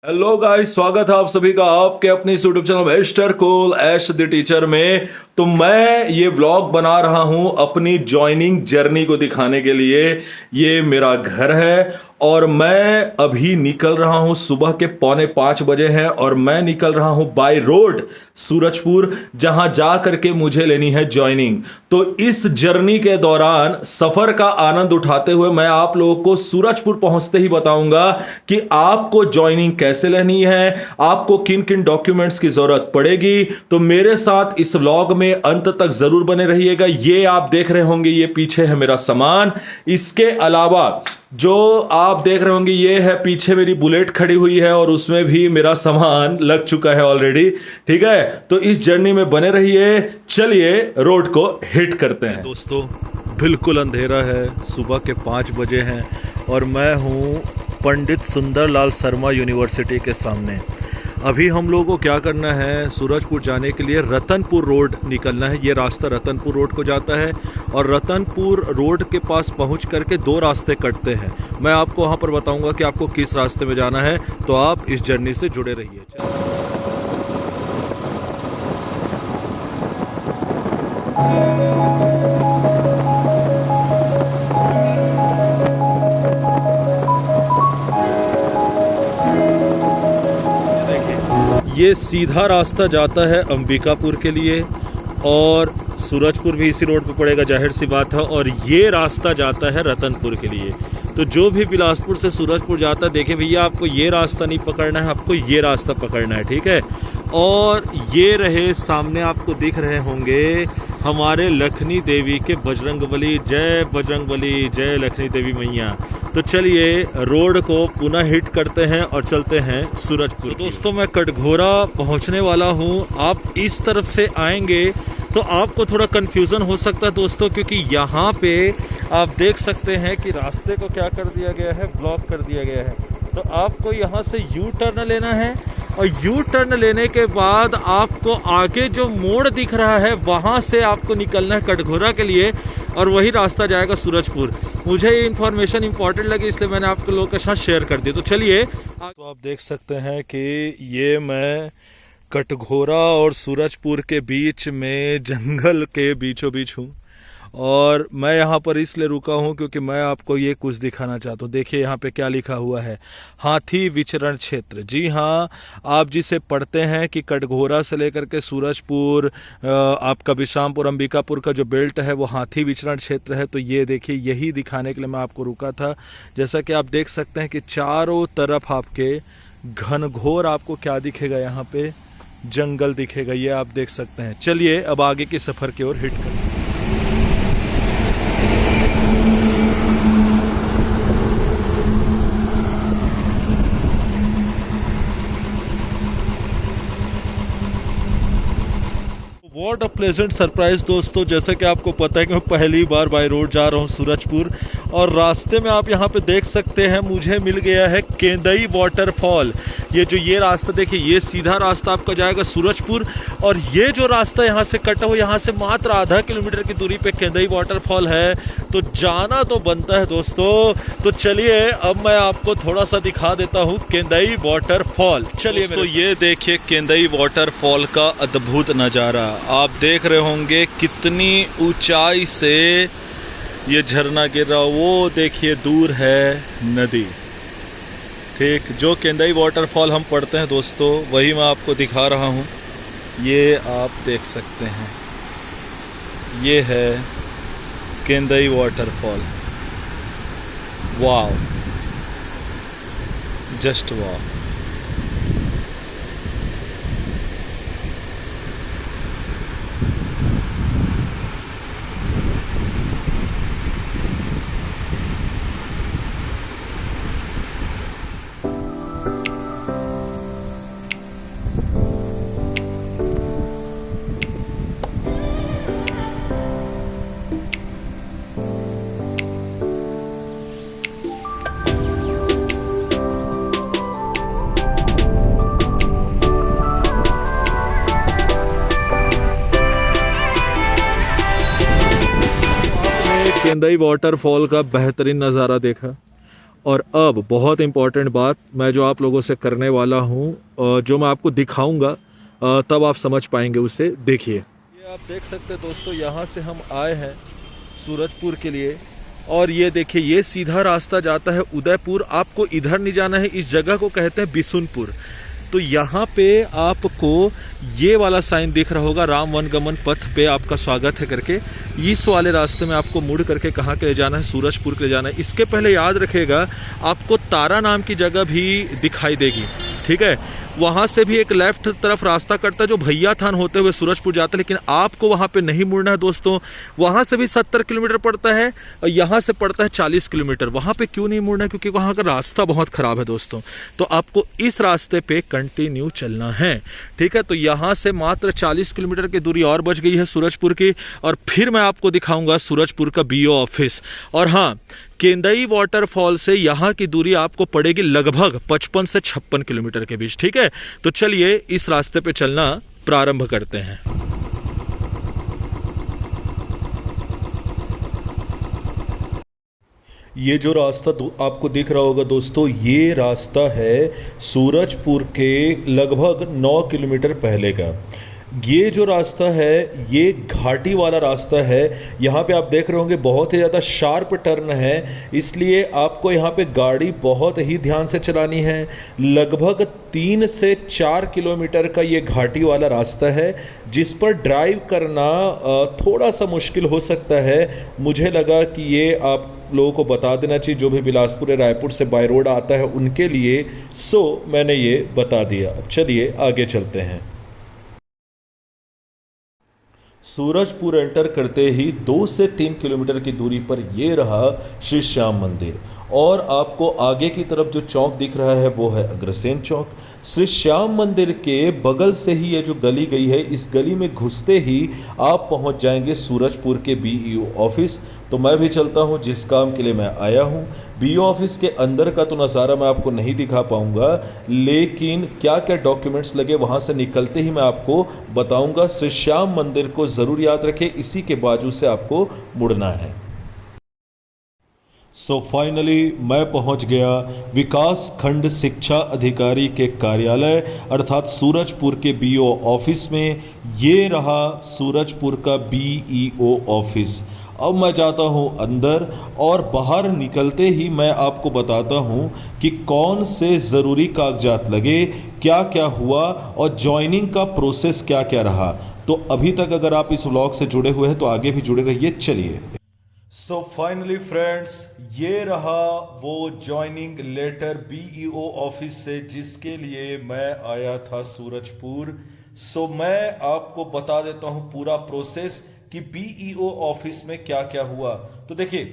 Hello guys, स्वागत है आप सभी का आपके अपने इस YouTube channel mister cool Ash the teacher में। तो मैं ये व्लॉग बना रहा हूं अपनी जॉइनिंग जर्नी को दिखाने के लिए। ये मेरा घर है और मैं अभी निकल रहा हूं, सुबह के 4:45 बजे हैं और मैं निकल रहा हूं बाय रोड सूरजपुर, जहां जा करके मुझे लेनी है ज्वाइनिंग। तो इस जर्नी के दौरान सफर का आनंद उठाते हुए मैं आप लोगों को सूरजपुर पहुंचते ही बताऊंगा कि आपको ज्वाइनिंग कैसे लेनी है, आपको किन किन डॉक्यूमेंट्स की जरूरत पड़ेगी। तो मेरे साथ इस व्लॉग में अंत तक जरूर बने रहिएगा। ये आप देख रहे होंगे, ये पीछे है मेरा सामान। इसके अलावा जो आप देख रहे होंगे, ये है पीछे मेरी बुलेट खड़ी हुई है और उसमें भी मेरा सामान लग चुका है ऑलरेडी। ठीक है, तो इस जर्नी में बने रहिए। चलिए रोड को हिट करते हैं। दोस्तों, बिल्कुल अंधेरा है, सुबह के 5 बजे हैं और मैं हूँ पंडित सुंदरलाल शर्मा यूनिवर्सिटी के सामने। अभी हम लोगों को क्या करना है, सूरजपुर जाने के लिए रतनपुर रोड निकलना है। ये रास्ता रतनपुर रोड को जाता है और रतनपुर रोड के पास पहुंच करके 2 रास्ते कटते हैं। मैं आपको वहां पर बताऊंगा कि आपको किस रास्ते में जाना है, तो आप इस जर्नी से जुड़े रहिए। ये सीधा रास्ता जाता है अंबिकापुर के लिए और सूरजपुर भी इसी रोड पे पड़ेगा, जाहिर सी बात है। और ये रास्ता जाता है रतनपुर के लिए। तो जो भी बिलासपुर से सूरजपुर जाता है, देखिए भैया, आपको ये रास्ता नहीं पकड़ना है, आपको ये रास्ता पकड़ना है। ठीक है, और ये रहे सामने आपको दिख रहे होंगे हमारे लखनी देवी के बजरंगबली। जय बजरंगबली, जय लखनी देवी मैया। तो चलिए रोड को पुनः हिट करते हैं और चलते हैं सूरजपुर। तो दोस्तों, मैं कटघोरा पहुंचने वाला हूं। आप इस तरफ से आएंगे तो आपको थोड़ा कंफ्यूजन हो सकता है दोस्तों, क्योंकि यहाँ पे आप देख सकते हैं कि रास्ते को क्या कर दिया गया है, ब्लॉक कर दिया गया है। तो आपको यहाँ से यू टर्न लेना है और यू टर्न लेने के बाद आपको आगे जो मोड़ दिख रहा है वहाँ से आपको निकलना है कटघोरा के लिए और वही रास्ता जाएगा सूरजपुर। मुझे ये इन्फॉर्मेशन इंपॉर्टेंट लगी, इसलिए मैंने आपको लोगों के साथ शेयर कर दी। तो चलिए, तो आप देख सकते हैं कि ये मैं कटघोरा और सूरजपुर के बीच में जंगल के बीचों बीच हूँ और मैं यहाँ पर इसलिए रुका हूँ क्योंकि मैं आपको ये कुछ दिखाना चाहता हूँ। देखिए यहाँ पे क्या लिखा हुआ है, हाथी विचरण क्षेत्र। जी हाँ, आप जिसे पढ़ते हैं कि कटघोरा से लेकर के सूरजपुर, आपका विश्रामपुर, अंबिकापुर का जो बेल्ट है वो हाथी विचरण क्षेत्र है। तो ये देखिए, यही दिखाने के लिए मैं आपको रुका था। जैसा कि आप देख सकते हैं कि चारों तरफ आपके घनघोर आपको क्या दिखेगा, यहाँ पे जंगल दिखेगा, ये आप देख सकते हैं। चलिए अब आगे के सफ़र की ओर हिट करते हैं। व्हाट अ प्लेजेंट सरप्राइज दोस्तों। जैसा कि आपको पता है कि मैं पहली बार बाय रोड जा रहा हूँ सूरजपुर और रास्ते में आप यहाँ पे देख सकते हैं मुझे मिल गया है केंदई वाटरफॉल। ये रास्ता देखिए, ये सीधा रास्ता आपका जाएगा सूरजपुर और ये जो रास्ता यहाँ से कटा हुआ, यहाँ से मात्र आधा किलोमीटर की दूरी पे केंदई वाटरफॉल है। तो जाना तो बनता है दोस्तों। तो चलिए अब मैं आपको थोड़ा सा दिखा देता हूँ केंदई वाटरफॉल। चलिए तो ये देखिए केंदई वाटरफॉल का अद्भुत नज़ारा। आप देख रहे होंगे कितनी ऊंचाई से ये झरना गिर रहा, वो देखिए दूर है नदी। ठीक, जो केंदई वाटरफॉल हम पढ़ते हैं दोस्तों, वही मैं आपको दिखा रहा हूँ। ये आप देख सकते हैं, ये है केंदई वाटरफॉल। वाव, जस्ट वाव। केंदई वाटरफॉल का बेहतरीन नज़ारा देखा और अब बहुत इंपॉर्टेंट बात मैं जो आप लोगों से करने वाला हूँ, जो मैं आपको दिखाऊंगा, तब आप समझ पाएंगे उसे। देखिए, ये आप देख सकते हैं दोस्तों, यहाँ से हम आए हैं सूरजपुर के लिए, और ये देखिए ये सीधा रास्ता जाता है उदयपुर। आपको इधर नहीं जाना है, इस जगह को कहते हैं बिशुनपुर। तो यहाँ पे आपको ये वाला साइन दिख रहा होगा, राम वनगमन पथ पे आपका स्वागत है करके। इस वाले रास्ते में आपको मुड़ करके कहाँ के ले जाना है, सूरजपुर के ले जाना है। इसके पहले याद रखिएगा, आपको तारा नाम की जगह भी दिखाई देगी, ठीक है। वहाँ से भी एक लेफ्ट तरफ रास्ता कटता है जो भैया थान होते हुए सूरजपुर जाता है, लेकिन आपको वहाँ पे नहीं मुड़ना है दोस्तों। वहाँ से भी 70 किलोमीटर पड़ता है और यहाँ से पड़ता है 40 किलोमीटर। वहाँ पे क्यों नहीं मुड़ना है? क्योंकि वहाँ का रास्ता बहुत ख़राब है दोस्तों। तो आपको इस रास्ते पे कंटिन्यू चलना है, ठीक है। तो यहाँ से मात्र 40 किलोमीटर की दूरी और बच गई है सूरजपुर की, और फिर मैं आपको दिखाऊंगा सूरजपुर का बीओ ऑफिस। और हाँ, केंदई वाटरफॉल से यहाँ की दूरी आपको पड़ेगी लगभग 55 से 56 किलोमीटर के बीच, ठीक है। तो चलिए इस रास्ते पे चलना प्रारंभ करते हैं। ये जो रास्ता आपको दिख रहा होगा दोस्तों, ये रास्ता है सूरजपुर के लगभग 9 किलोमीटर पहले का। ये जो रास्ता है ये घाटी वाला रास्ता है। यहाँ पे आप देख रहे होंगे बहुत ही ज़्यादा शार्प टर्न है, इसलिए आपको यहाँ पे गाड़ी बहुत ही ध्यान से चलानी है। लगभग 3 से 4 किलोमीटर का ये घाटी वाला रास्ता है, जिस पर ड्राइव करना थोड़ा सा मुश्किल हो सकता है। मुझे लगा कि ये आप लोगों को बता देना चाहिए, जो भी बिलासपुर या रायपुर से बाय रोड आता है उनके लिए, सो मैंने ये बता दिया। अब चलिए आगे चलते हैं। सूरजपुर एंटर करते ही 2 से 3 किलोमीटर की दूरी पर ये रहा श्री श्याम मंदिर, और आपको आगे की तरफ जो चौक दिख रहा है वो है अग्रसेन चौक। श्री श्याम मंदिर के बगल से ही ये जो गली गई है, इस गली में घुसते ही आप पहुंच जाएंगे सूरजपुर के बीईओ ऑफिस। तो मैं भी चलता हूं जिस काम के लिए मैं आया हूं। बीईओ ऑफिस के अंदर का तो नज़ारा मैं आपको नहीं दिखा पाऊंगा, लेकिन क्या क्या डॉक्यूमेंट्स लगे वहां से निकलते ही मैं आपको बताऊंगा। श्री श्याम मंदिर को ज़रूर याद रखें, इसी के बाजू से आपको मुड़ना है। सो फाइनली मैं पहुंच गया विकास खंड शिक्षा अधिकारी के कार्यालय अर्थात सूरजपुर के बीईओ ऑफिस में। ये रहा सूरजपुर का बीईओ ऑफिस। अब मैं जाता हूं अंदर, और बाहर निकलते ही मैं आपको बताता हूं कि कौन से ज़रूरी कागजात लगे, क्या क्या हुआ, और ज्वाइनिंग का प्रोसेस क्या क्या रहा। तो अभी तक अगर आप इस व्लॉग से जुड़े हुए हैं तो आगे भी जुड़े रहिए। चलिए। सो फाइनली फ्रेंड्स, ये रहा वो ज्वाइनिंग लेटर बीईओ ऑफिस से जिसके लिए मैं आया था सूरजपुर। सो मैं आपको बता देता हूं पूरा प्रोसेस कि बीईओ ऑफिस में क्या क्या हुआ। तो देखिए,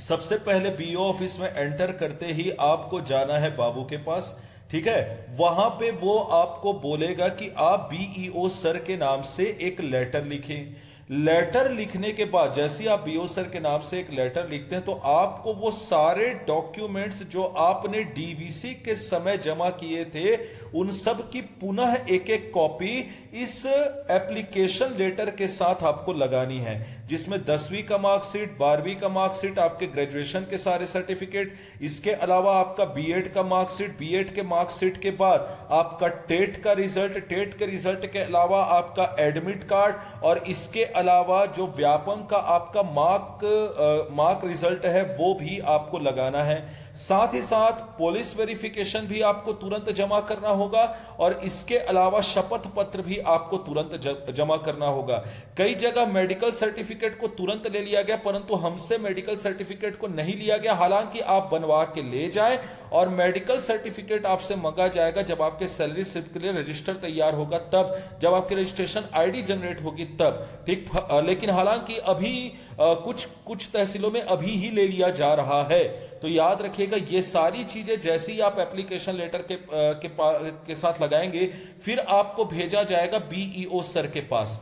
सबसे पहले बीईओ ऑफिस में एंटर करते ही आपको जाना है बाबू के पास, ठीक है। वहां पे वो आपको बोलेगा कि आप बीईओ सर के नाम से एक लेटर लिखें। लेटर लिखने के बाद जैसे ही आप बीईओ सर के नाम से एक लेटर लिखते हैं, तो आपको वो सारे डॉक्यूमेंट्स जो आपने डीवीसी के समय जमा किए थे, उन सब की पुनः एक एक कॉपी इस एप्लीकेशन लेटर के साथ आपको लगानी है, जिसमें 10वीं का मार्कशीट, 12वीं का मार्कशीट, आपके ग्रेजुएशन के सारे सर्टिफिकेट, इसके अलावा आपका बीएड का मार्कशीट, बीएड के मार्कशीट के बाद आपका टेट का रिजल्ट, टेट के रिजल्ट के अलावा आपका एडमिट कार्ड, और इसके अलावा जो व्यापम का आपका मार्क रिजल्ट है वो भी आपको लगाना है। साथ ही साथ पुलिस वेरिफिकेशन भी आपको तुरंत जमा करना होगा, और इसके अलावा शपथ पत्र भी आपको तुरंत जमा करना होगा। कई जगह मेडिकल सर्टिफिकेट को तुरंत ले लिया गया, परंतु हमसे मेडिकल सर्टिफिकेट को नहीं लिया गया। हालांकि आप बनवा के ले जाएं, और मेडिकल सर्टिफिकेट आपसे मंगा जाएगा जब आपके सैलरी स्लिप के लिए रजिस्टर तैयार होगा, तब जब आपकी रजिस्ट्रेशन आईडी जनरेट होगी तब, ठीक। लेकिन हालांकि अभी कुछ तहसीलों में अभी ही ले लिया जा रहा है। तो याद रखिएगा, ये सारी चीजें जैसे ही आप एप्लीकेशन लेटर के साथ लगाएंगे, फिर आपको भेजा जाएगा बीईओ सर के पास,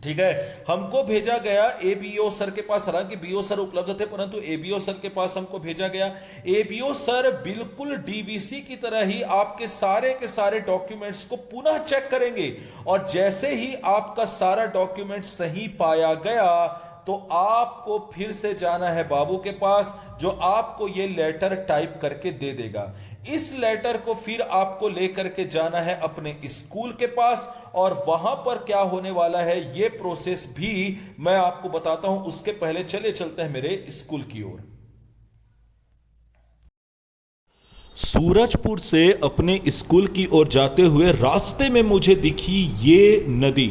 ठीक है। हमको भेजा गया एबीओ सर के पास, हालांकि बीओ सर उपलब्ध थे, परंतु एबीओ सर के पास हमको भेजा गया। एबीओ सर बिल्कुल डीवीसी की तरह ही आपके सारे के सारे डॉक्यूमेंट्स को पुनः चेक करेंगे, और जैसे ही आपका सारा डॉक्यूमेंट सही पाया गया, तो आपको फिर से जाना है बाबू के पास, जो आपको ये लेटर टाइप करके दे देगा। इस लेटर को फिर आपको लेकर के जाना है अपने स्कूल के पास, और वहां पर क्या होने वाला है ये प्रोसेस भी मैं आपको बताता हूं। उसके पहले चले चलते हैं मेरे स्कूल की ओर। सूरजपुर से अपने स्कूल की ओर जाते हुए रास्ते में मुझे दिखी ये नदी,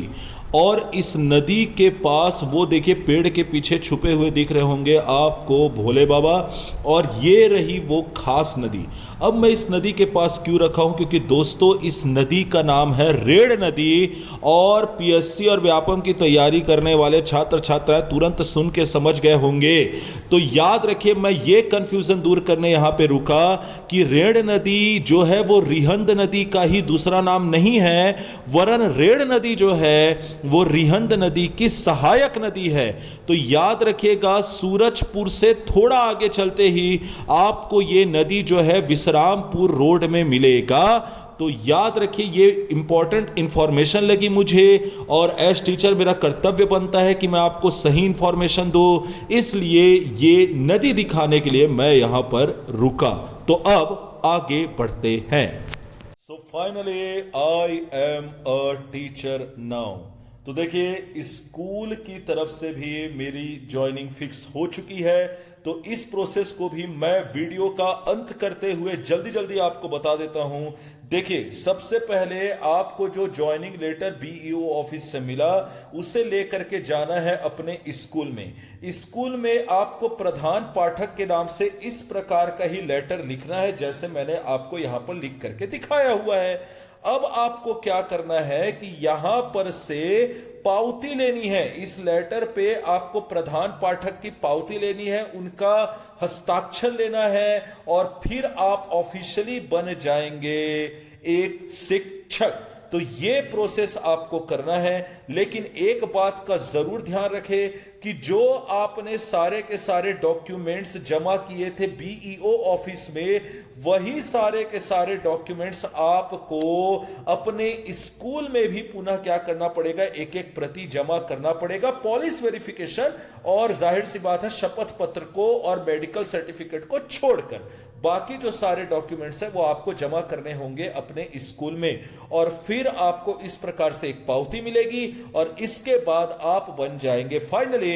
और इस नदी के पास वो देखिए पेड़ के पीछे छुपे हुए दिख रहे होंगे आपको भोले बाबा, और ये रही वो खास नदी। अब मैं इस नदी के पास क्यों रखा हूं, क्योंकि दोस्तों इस नदी का नाम है रेड़ नदी, और पीएससी और व्यापम की तैयारी करने वाले छात्र छात्राएं तुरंत सुन के समझ गए होंगे। तो याद रखिए, मैं ये कंफ्यूजन दूर करने यहां पे रुका कि रेड़ नदी जो है वो रिहंद नदी का ही दूसरा नाम नहीं है, वरन रेड़ नदी जो है वो रिहंद नदी की सहायक नदी है। तो याद रखिएगा, सूरजपुर से थोड़ा आगे चलते ही आपको ये नदी जो है विश्रामपुर रोड में मिलेगा। तो याद रखिए, ये इंपॉर्टेंट इंफॉर्मेशन लगी मुझे, और एज टीचर मेरा कर्तव्य बनता है कि मैं आपको सही इंफॉर्मेशन दूं, इसलिए ये नदी दिखाने के लिए मैं यहां पर रुका। तो अब आगे बढ़ते हैं। So finally I am a teacher now. तो देखिए, स्कूल की तरफ से भी मेरी ज्वाइनिंग फिक्स हो चुकी है। तो इस प्रोसेस को भी मैं वीडियो का अंत करते हुए जल्दी जल्दी आपको बता देता हूं। देखिए, सबसे पहले आपको जो ज्वाइनिंग लेटर बीईओ ऑफिस से मिला, उसे लेकर के जाना है अपने स्कूल में। स्कूल में आपको प्रधान पाठक के नाम से इस प्रकार का ही लेटर लिखना है, जैसे मैंने आपको यहां पर लिख करके दिखाया हुआ है। अब आपको क्या करना है कि यहां पर से पावती लेनी है। इस लेटर पे आपको प्रधान पाठक की पावती लेनी है, उनका हस्ताक्षर लेना है, और फिर आप ऑफिशियली बन जाएंगे एक शिक्षक। तो ये प्रोसेस आपको करना है। लेकिन एक बात का जरूर ध्यान रखें कि जो आपने सारे के सारे डॉक्यूमेंट्स जमा किए थे बीईओ ऑफिस में, वही सारे के सारे डॉक्यूमेंट्स आपको अपने स्कूल में भी पुनः क्या करना पड़ेगा, एक एक प्रति जमा करना पड़ेगा। पॉलिस वेरिफिकेशन और जाहिर सी बात है शपथ पत्र को और मेडिकल सर्टिफिकेट को छोड़कर बाकी जो सारे डॉक्यूमेंट्स हैं वो आपको जमा करने होंगे अपने स्कूल में। और फिर आपको इस प्रकार से एक पावती मिलेगी, और इसके बाद आप बन जाएंगे फाइनली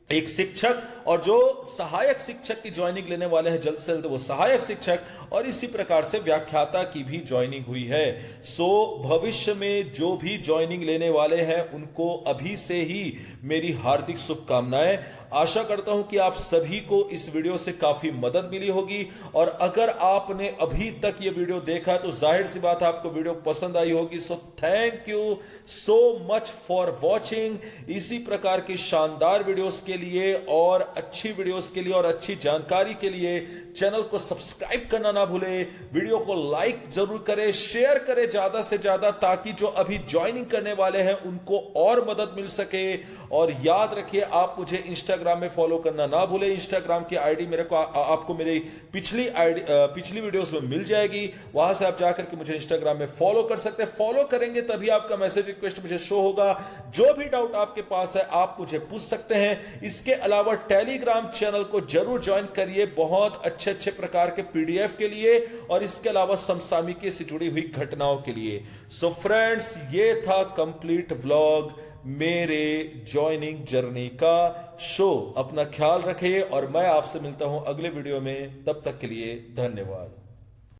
एक शिक्षक। और जो सहायक शिक्षक की ज्वाइनिंग लेने वाले हैं जल्द से जल्द, वो सहायक शिक्षक, और इसी प्रकार से व्याख्याता की भी ज्वाइनिंग हुई है। सो भविष्य में जो भी ज्वाइनिंग लेने वाले हैं उनको अभी से ही मेरी हार्दिक शुभकामनाएं। आशा करता हूं कि आप सभी को इस वीडियो से काफी मदद मिली होगी, और अगर आपने अभी तक ये वीडियो देखा तो जाहिर सी बात है आपको वीडियो पसंद आई होगी। So thank you so much for watching. इसी प्रकार की शानदार वीडियोस के लिए और अच्छी वीडियोस के लिए और अच्छी जानकारी के लिए चैनल को सब्सक्राइब करना ना भूले, वीडियो को लाइक जरूर करें, शेयर करें ज्यादा से ज्यादा, ताकि जो अभी ज्वाइनिंग करने वाले हैं उनको और मदद मिल सके। और याद रखिए, आप मुझे इंस्टाग्राम में फॉलो करना ना भूले। इंस्टाग्राम की आईडी मेरे को आपको मेरी पिछली वीडियोस में मिल जाएगी, वहां से आप जाकर के मुझे इंस्टाग्राम में फॉलो कर सकते हैं। फॉलो करेंगे तभी आपका मैसेज रिक्वेस्ट मुझे शो होगा। जो भी डाउट आपके पास है आप मुझे पूछ सकते हैं। इसके अलावा टेलीग्राम चैनल को जरूर ज्वाइन करिए बहुत अच्छे अच्छे प्रकार के पीडीएफ के लिए, और इसके अलावा समसामयिकी से जुड़ी हुई घटनाओं के लिए। सो फ्रेंड्स, ये था कंप्लीट व्लॉग मेरे ज्वाइनिंग जर्नी का। शो अपना ख्याल रखिए, और मैं आपसे मिलता हूं अगले वीडियो में। तब तक के लिए धन्यवाद।